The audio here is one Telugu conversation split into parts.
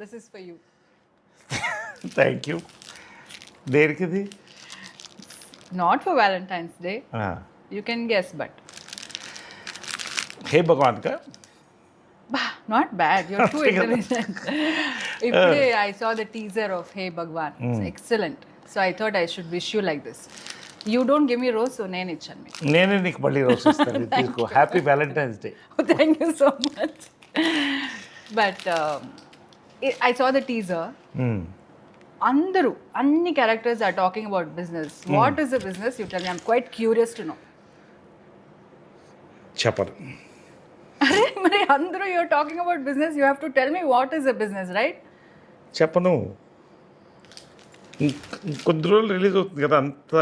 This is for you. Thank you. దేనికిది? Not for Valentine's Day. You can guess, but హే భగవాన్ కా not bad. You're too intelligent. I saw the teaser of Hey Bhagwan. It's excellent. So I thought I should wish you like this. You don't give me rose, so నేను ఇచ్చాను మీకు. నేనే నీకు మళ్ళీ రోజు ఇస్తాను. తీసుకో. Happy Valentine's day. Thank you so much. But I saw the teaser. అందరూ అన్ని characters are talking about business. What is the business? You tell me. I'm quite curious to know. చెప్పరు. అరే మరి అందరూ you're talking about business, you have to tell me what is the business, right? చెప్పను. కొద్ది రోజులు రిలీజ్ అవుతుంది కదా, అంత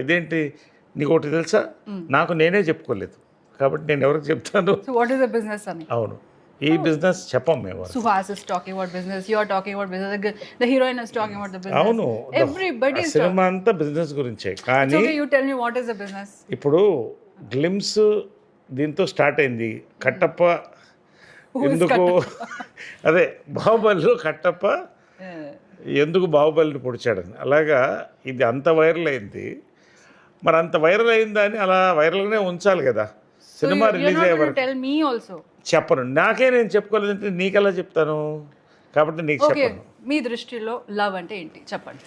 ఇదేంటి? నీకు ఒకటి తెలుసా, నాకు నేనే చెప్పుకోలేదు కాబట్టి నేను ఎవరికి చెప్తాను? So what is the business అని? అవును, ఈ బిజినెస్ చెప్పం మేము. Suhas is talking about business, you are talking about business, the heroine is talking about the business. అవును, everybody is సినిమా అంతా బిజినెస్ గురించే. కానీ okay, you tell me what is the business. ఇప్పుడు గ్లిమ్స్ దీంతో స్టార్ట్ అయింది. కట్టప్ప ఎందుకు అదే బాహుబలిలో కట్టప్ప ఎందుకు బాహుబలిని పొడిచాడని, అలాగా ఇది అంత వైరల్ అయింది. మరి అంత వైరల్ అయిందని అలా వైరల్గానే ఉంచాలి కదా. సినిమా రిలీజ్ అయ్యే వరకు tell me also. చెప్పను. నాకే నేను చెప్పుకోలేదంటే నీకెలా చెప్తాను? కాబట్టి నీకు చెప్పను. మీ దృష్టిలో లవ్ అంటే ఏంటి చెప్పండి,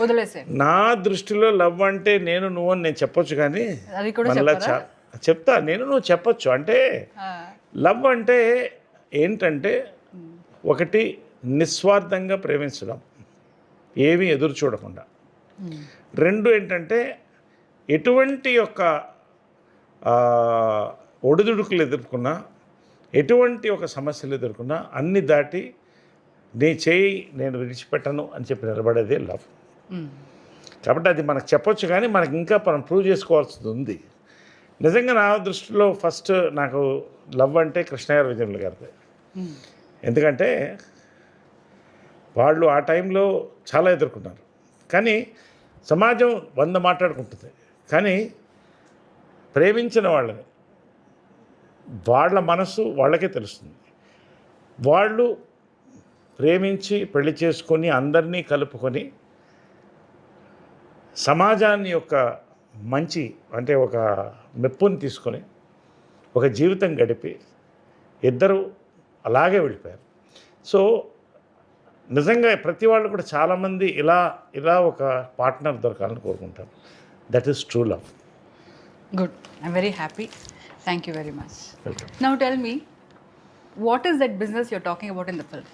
వదిలేసే. నా దృష్టిలో లవ్ అంటే నేను నువ్వు అని నేను చెప్పొచ్చు, కానీ అది కూడా మళ్ళా చెప్తా. నేను నువ్వు చెప్పొచ్చు. అంటే లవ్ అంటే ఏంటంటే ఒకటి నిస్వార్థంగా ప్రేమించడం, ఏమీ ఎదురు చూడకుండా. రెండు ఏంటంటే ఎటువంటి యొక్క ఒడిదుడుకులు ఎదుర్కొన్నా, ఎటువంటి ఒక సమస్యలు ఎదుర్కొన్నా అన్ని దాటి నీ చేయి నేను విడిచిపెట్టను అని చెప్పి నిలబడేదే లవ్. కాబట్టి అది మనకు చెప్పొచ్చు, కానీ మనకి ఇంకా మనం ప్రూవ్ చేసుకోవాల్సింది ఉంది. నిజంగా నా దృష్టిలో ఫస్ట్ నాకు లవ్ అంటే కృష్ణయ్య విజయనుల గారిదే. ఎందుకంటే వాళ్ళు ఆ టైంలో చాలా ఎదుర్కొన్నారు. కానీ సమాజం 100 మాట్లాడుకుంటుంది, కానీ ప్రేమించిన వాళ్ళని వాళ్ళ మనసు వాళ్ళకే తెలుస్తుంది. వాళ్ళు ప్రేమించి పెళ్లి చేసుకొని అందరినీ కలుపుకొని సమాజాన్ని యొక్క మంచి అంటే ఒక మెప్పుని తీసుకొని ఒక జీవితం గడిపి ఇద్దరు అలాగే వెళ్ళిపోయారు. సో నిజంగా ప్రతి వాళ్ళు కూడా చాలామంది ఇలా ఒక పార్ట్నర్ దొరకాలని కోరుకుంటారు. That is true love. Good, I'm very happy. Thank you very much. Now tell me, what is that business you're talking about in the film?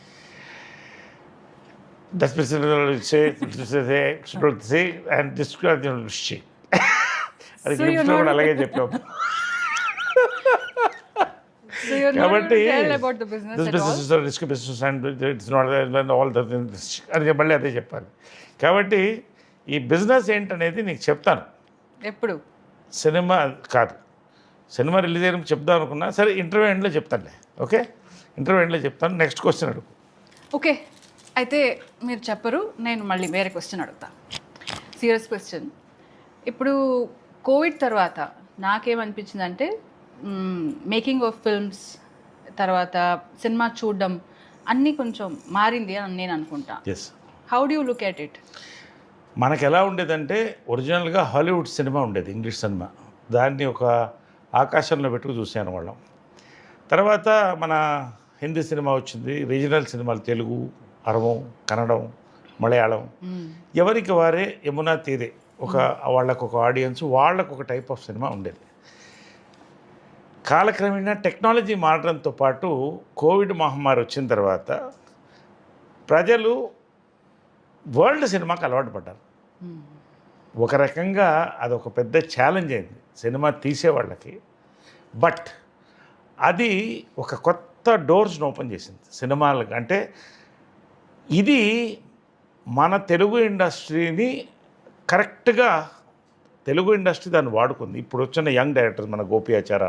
Das and describe అది కూడా అలాగే చెప్పాము. కాబట్టి risk business and it's not all the అది మళ్ళీ అదే చెప్పాలి. కాబట్టి ఈ బిజినెస్ ఏంటనేది నీకు చెప్తాను. ఎప్పుడు? సినిమా కాదు, సినిమా రిలీజ్ అయినప్పుడు చెప్దాం అనుకున్నా. సరే, ఇంటర్వ్యూ ఎండ్లో చెప్తానులే. ఓకే, ఇంటర్వ్యూ ఎండ్లో చెప్తాను. నెక్స్ట్ క్వశ్చన్ అడుగు. ఓకే, అయితే మీరు చెప్పరు, నేను మళ్ళీ వేరే క్వశ్చన్ అడుగుతా. Serious question. ఇప్పుడు కోవిడ్ తర్వాత నాకేమనిపించిందంటే మేకింగ్ ఆఫ్ ఫిల్మ్స్ తర్వాత సినిమా చూడడం అన్నీ కొంచెం మారింది అని నేను అనుకుంటా. How do you look at it? మనకు ఎలా ఉండేదంటే ఒరిజినల్గా హాలీవుడ్ సినిమా ఉండేది, ఇంగ్లీష్ సినిమా. దాన్ని ఒక ఆకాశంలో పెట్టుకు చూసాను వాళ్ళం. తర్వాత మన హిందీ సినిమా వచ్చింది, రీజనల్ సినిమాలు తెలుగు, అరవం, కన్నడం, మలయాళం. ఎవరికి వారే యమునా తీరే వాళ్ళకు ఒక ఆడియన్స్, వాళ్ళకు ఒక టైప్ ఆఫ్ సినిమా ఉండేది. కాలక్రమేణా టెక్నాలజీ మారడంతో పాటు కోవిడ్ మహమ్మారి వచ్చిన తర్వాత ప్రజలు వరల్డ్ సినిమాకి అలవాటు పడ్డారు. ఒక రకంగా అదొక పెద్ద ఛాలెంజ్ అయింది సినిమా తీసేవాళ్ళకి. బట్ అది ఒక కొత్త డోర్స్ని ఓపెన్ చేసింది సినిమాలకు. అంటే ఇది మన తెలుగు ఇండస్ట్రీని కరెక్ట్గా తెలుగు ఇండస్ట్రీ దాన్ని వాడుకుంది. ఇప్పుడు వచ్చిన యంగ్ డైరెక్టర్స్, మన గోపియాచార,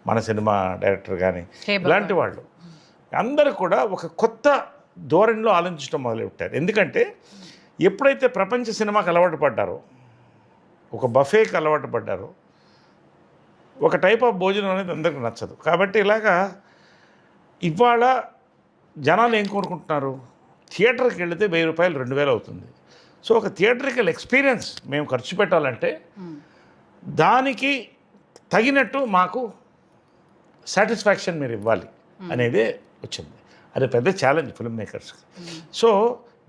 మన సినిమా డైరెక్టర్ కానీ ఇలాంటి వాళ్ళు అందరూ కూడా ఒక కొత్త ధోరణిలో ఆలోచించడం మొదలుపెట్టారు. ఎందుకంటే ఎప్పుడైతే ప్రపంచ సినిమాకి అలవాటు పడ్డారో, ఒక బఫేకి అలవాటు పడ్డారో, ఒక టైప్ ఆఫ్ భోజనం అనేది అందరికీ నచ్చదు. కాబట్టి ఇలాగా ఇవాళ జనాలు ఏం కోరుకుంటున్నారు? థియేటర్కి వెళితే 1000 రూపాయలు 2000 అవుతుంది. సో ఒక థియేటర్కల్ ఎక్స్పీరియన్స్ మేము ఖర్చు పెట్టాలంటే దానికి తగినట్టు మాకు సాటిస్ఫాక్షన్ మీరు ఇవ్వాలి అనేదే వచ్చింది. అది పెద్ద ఛాలెంజ్ ఫిల్మ్ మేకర్స్కి. సో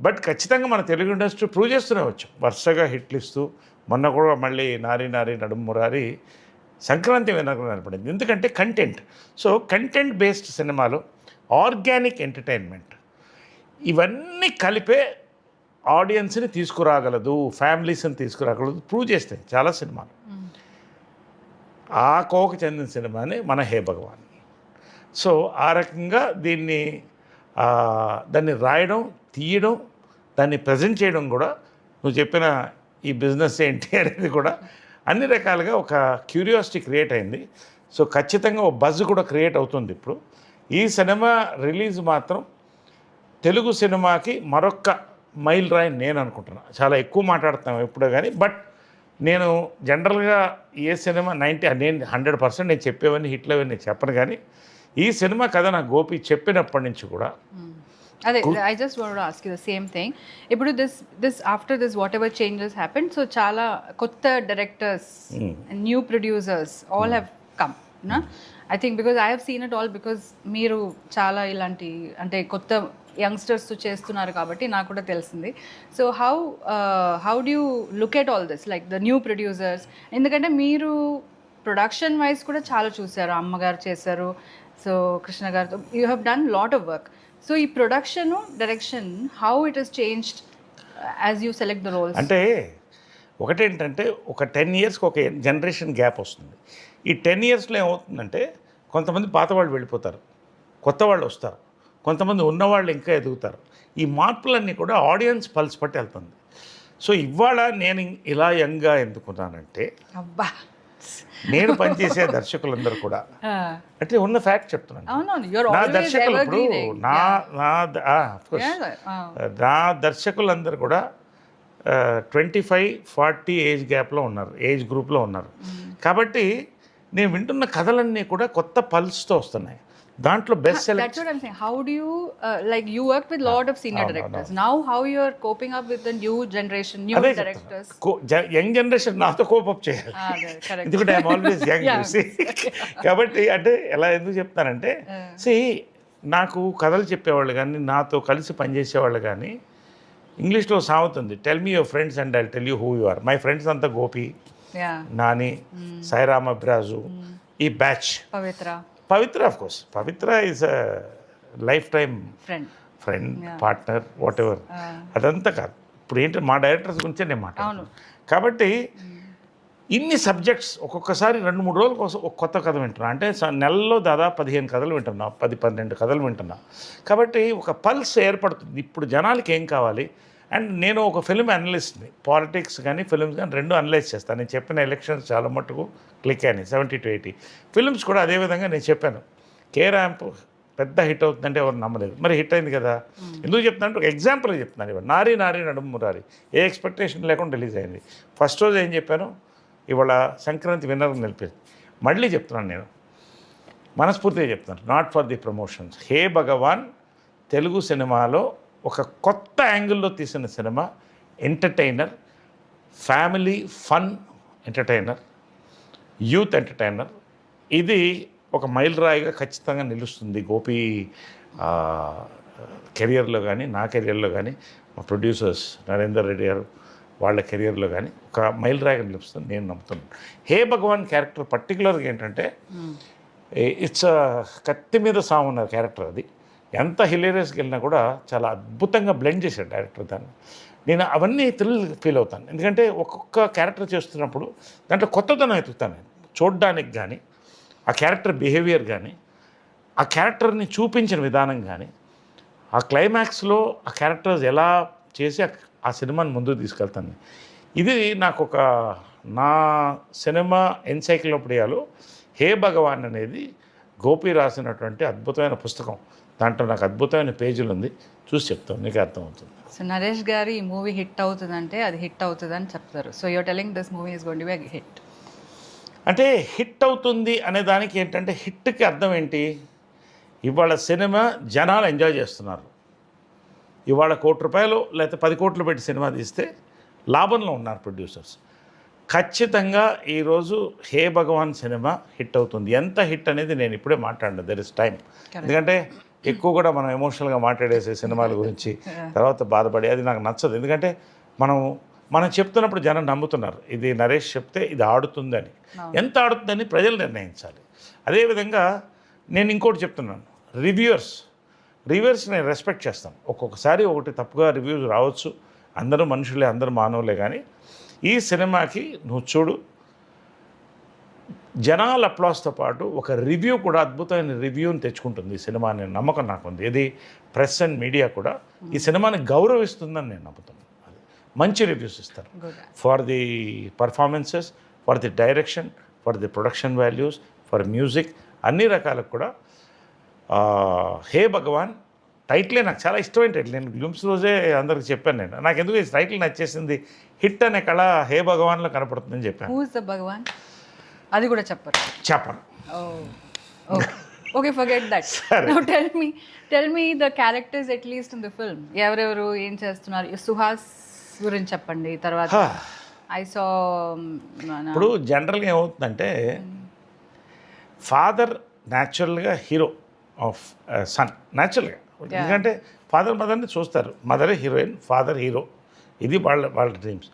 బట్ ఖచ్చితంగా మన తెలుగు ఇండస్ట్రీ ప్రూవ్ చేస్తూనే వచ్చాం, వరుసగా హిట్లు ఇస్తూ. మొన్న కూడా మళ్ళీ నారి నారి నడుము మురారి సంక్రాంతి వినకు నిలబడింది. ఎందుకంటే కంటెంట్. సో కంటెంట్ బేస్డ్ సినిమాలు, ఆర్గానిక్ ఎంటర్టైన్మెంట్ ఇవన్నీ కలిపే ఆడియన్స్ని తీసుకురాగలదు, ఫ్యామిలీస్ని తీసుకురాగలదు ప్రూవ్ చేస్తాయి చాలా సినిమాలు. ఆ కోవకు చెందిన సినిమానే మన హే భగవాన్. సో ఆ రకంగా దాన్ని రాయడం, తీయడం, దాన్ని ప్రజెంట్ చేయడం కూడా, నువ్వు చెప్పిన ఈ బిజినెస్ ఏంటి అనేది కూడా అన్ని రకాలుగా ఒక క్యూరియాసిటీ క్రియేట్ అయింది. సో ఖచ్చితంగా ఒక బజ్ కూడా క్రియేట్ అవుతుంది. ఇప్పుడు ఈ సినిమా రిలీజ్ మాత్రం తెలుగు సినిమాకి మరొక మైల్ రాయి నేను అనుకుంటున్నాను. చాలా ఎక్కువ మాట్లాడుతాం ఎప్పుడో కానీ, బట్ నేను జనరల్గా ఏ సినిమా నేను 100% నేను చెప్పేవన్నీ హిట్లు అవన్నీ చెప్పను. కానీ ఈ సినిమా కథ నాకు గోపి చెప్పినప్పటి నుంచి కూడా అదే I just want to ask you the same thing. ఇప్పుడు this after this whatever changes happen, so చాలా కొత్త directors, new producers all have come నా. I think because I have seen it all, because మీరు చాలా ఇలాంటి అంటే కొత్త యంగ్స్టర్స్తో చేస్తున్నారు కాబట్టి నాకు కూడా తెలిసింది. So how do you look at all this, like the new producers? ఎందుకంటే మీరు ప్రొడక్షన్ వైజ్ కూడా చాలా చూసారు, అమ్మగారు చేశారు, సో కృష్ణ గారితో you have done lot of work. So ఈ production direction how it has changed as you select the roles? అంటే ఒకటేంటంటే ఒక 10 yearsకి ఒక జనరేషన్ గ్యాప్ వస్తుంది. ఈ 10 yearsలో ఏమవుతుందంటే కొంతమంది పాత వాళ్ళు వెళ్ళిపోతారు, కొత్త వాళ్ళు వస్తారు, కొంతమంది ఉన్నవాళ్ళు ఇంకా ఎదుగుతారు. ఈ మార్పులన్నీ కూడా ఆడియన్స్ పల్స్ పట్టి వెళ్తుంది. సో ఇవాళ నేను ఇలా యంగ్గా ఎందుకున్నానంటే, అబ్బా, నేను పనిచేసే దర్శకులందరూ కూడా అంటే ఉన్న ఫ్యాక్ట్ చెప్తున్నాను. నా దర్శకులు ఇప్పుడు నా దర్శకులందరూ కూడా 25-40 ఏజ్ గ్యాప్లో ఉన్నారు, ఏజ్ గ్రూప్లో ఉన్నారు. కాబట్టి నేను వింటున్న కథలన్నీ కూడా కొత్త పల్స్తో వస్తున్నాయి. దాంట్లో best select. That's what I'm saying. How do you like you worked with lot of senior directors. Now how you are coping up with the new generation, new directors? Young generation నాతో కోపప్ చేయాలి, ఎందుకంటే ఐఎమ్ ఆల్వేస్ యంగ్. కాబట్టి అంటే ఎలా ఎందుకు చెప్తానంటే, నాకు కథలు చెప్పేవాళ్ళు కానీ, నాతో కలిసి పనిచేసేవాళ్ళు కానీ, ఇంగ్లీష్లో సాగుతుంది, tell me your friends and I tell you who you are. My friends అంతా గోపి, నాని, సాయిరామ్ అబ్రాజు, ఈ batch, Pavitra of course. Pavitra is a lifetime friend, partner, whatever. అదంతా కాదు, ఇప్పుడు ఏంటంటే మా డైరెక్టర్స్ గురించే నేను మాట్లాడుతున్నాను. కాబట్టి ఇన్ని సబ్జెక్ట్స్ ఒక్కొక్కసారి 2-3 రోజుల కోసం ఒక కొత్త కథ వింటున్నా. అంటే నెలలో దాదాపు 15 కథలు వింటున్నా, 10-12 కథలు వింటున్నా. కాబట్టి ఒక పల్స్ ఏర్పడుతుంది, ఇప్పుడు జనాలకి ఏం కావాలి. అండ్ నేను ఒక ఫిల్మ్ అనలిస్ట్ని, పాలిటిక్స్ కానీ ఫిల్మ్స్ కానీ రెండు అనలైజ్ చేస్తాను. నేను చెప్పిన ఎలక్షన్స్ చాలా మట్టుకు క్లిక్ అయినాయి, 70-80. ఫిల్మ్స్ కూడా అదేవిధంగా నేను చెప్పాను, కే ర్యాంప్ పెద్ద హిట్ అవుతుందంటే ఎవరు నమ్మలేదు, మరి హిట్ అయింది కదా. ఎందుకు చెప్తున్నాను, ఒక ఎగ్జాంపుల్ చెప్తున్నాను. ఇవాళ నారి నారి నడుము మురారి ఏ ఎక్స్పెక్టేషన్ లేకుండా రిలీజ్ అయింది. ఫస్ట్ రోజు ఏం చెప్పాను, ఇవాళ సంక్రాంతి విన్నర్ నిలిపేది. మళ్ళీ చెప్తున్నాను, నేను మనస్ఫూర్తిగా చెప్తున్నాను, నాట్ ఫర్ ది ప్రమోషన్స్. హే భగవాన్ తెలుగు సినిమాలో ఒక కొత్త యాంగిల్లో తీసిన cinema, entertainer, family fun entertainer, youth entertainer. ఇది ఒక మైల్ రాయిగా ఖచ్చితంగా నిలుస్తుంది గోపి కెరియర్లో కానీ, నా కెరియర్లో కానీ, మా ప్రొడ్యూసర్స్ నరేందర్ రెడ్డి గారు వాళ్ళ కెరియర్లో కానీ ఒక మైల్ రాయిగా నిలుస్తుంది నేను నమ్ముతున్నాను. హే భగవాన్ క్యారెక్టర్ పర్టికులర్గా ఏంటంటే, ఇట్స్ కత్తి మీద సాగున్న క్యారెక్టర్. అది ఎంత హిలేరియస్కి వెళ్ళినా కూడా చాలా అద్భుతంగా బ్లెండ్ చేశాడు డైరెక్టర్ దాన్ని. నేను అవన్నీ ఫీల్ అవుతాను, ఎందుకంటే ఒక్కొక్క క్యారెక్టర్ చేస్తున్నప్పుడు దాంట్లో కొత్తదనం ఎత్తుతాను నేను చూడడానికి. కానీ ఆ క్యారెక్టర్ బిహేవియర్ కానీ, ఆ క్యారెక్టర్ని చూపించిన విధానం కానీ, ఆ క్లైమాక్స్లో ఆ క్యారెక్టర్స్ ఎలా చేసి ఆ సినిమాని ముందుకు తీసుకెళ్తాను. ఇది నాకు ఒక నా సినిమా ఎన్సైక్లోపీడియాలో హే భగవాన్ అనేది గోపి రాసినటువంటి అద్భుతమైన పుస్తకం. దాంట్లో నాకు అద్భుతమైన పేజీలు ఉంది, చూసి చెప్తాను, నీకు అర్థమవుతుంది. సో నరేష్ గారు ఈ మూవీ హిట్ అవుతుందంటే అది హిట్ అవుతుందని చెప్తారు. So you're telling this movie is going to be a hit. అంటే హిట్ అవుతుంది అనే దానికి ఏంటంటే, హిట్కి అర్థం ఏంటి, ఇవాళ సినిమా జనాలు ఎంజాయ్ చేస్తున్నారు, ఇవాళ ₹1 లేకపోతే 10 కోట్లు పెట్టి సినిమా తీస్తే లాభంలో ఉన్నారు ప్రొడ్యూసర్స్. ఖచ్చితంగా ఈరోజు హే భగవాన్ సినిమా హిట్ అవుతుంది. ఎంత హిట్ అనేది నేను ఇప్పుడే మాట్లాడిన, దెర్ ఇస్ టైం. ఎందుకంటే ఎక్కువ కూడా మనం ఎమోషనల్గా మాట్లాడేసే సినిమాల గురించి తర్వాత బాధపడి అది నాకు నచ్చదు. ఎందుకంటే మనం చెప్తున్నప్పుడు జనం నమ్ముతున్నారు, ఇది నరేష్ చెప్తే ఇది ఆడుతుందని. ఎంత ఆడుతుందని ప్రజలు నిర్ణయించాలి. అదేవిధంగా నేను ఇంకోటి చెప్తున్నాను, రివ్యూవర్స్ నేను రెస్పెక్ట్ చేస్తాను. ఒక్కొక్కసారి ఒకటి తప్పుగా రివ్యూస్ రావచ్చు, అందరూ మనుషులే, అందరూ మానవులే. కానీ ఈ సినిమాకి నువ్వు చూడు, జనాల అప్లాస్తో పాటు ఒక రివ్యూ కూడా అద్భుతమైన రివ్యూని తెచ్చుకుంటుంది ఈ సినిమా అనే నమ్మకం నాకుంది. ఇది ప్రెస్ అండ్ మీడియా కూడా ఈ సినిమాని గౌరవిస్తుందని నేను నమ్ముతున్నాను. మంచి రివ్యూస్ ఇస్తారు for the performances, for the direction, for the production values, for music, అన్ని రకాలకు కూడా. హే భగవాన్ టైటిలే నాకు చాలా ఇష్టమైన టైటిల్. నేను గ్లిమ్స్ రోజే అందరికి చెప్పాను, నాకు ఎందుకు ఈ టైటిల్ నచ్చేసింది, హిట్ అనే కళ హే భగవాన్లో కనపడుతుందని చెప్పాను. హూ ఇస్ ద భగవాన్ అది కూడా చెప్పను. Okay, forget that. Now tell me the characters at least in the film. ఎవరెవరు ఏం చేస్తున్నారు? సుహాస్ గురించి చెప్పండి. తర్వాత ఐ సా ఇప్పుడు జనరల్గా ఏమవుతుందంటే ఫాదర్ న్యాచురల్గా హీరో ఆఫ్ సన్, న్యాచురల్గా. ఎందుకంటే ఫాదర్ మదర్ని చూస్తారు, మదరే హీరోయిన్, ఫాదర్ హీరో. ఇది వాళ్ళ డ్రీమ్స్.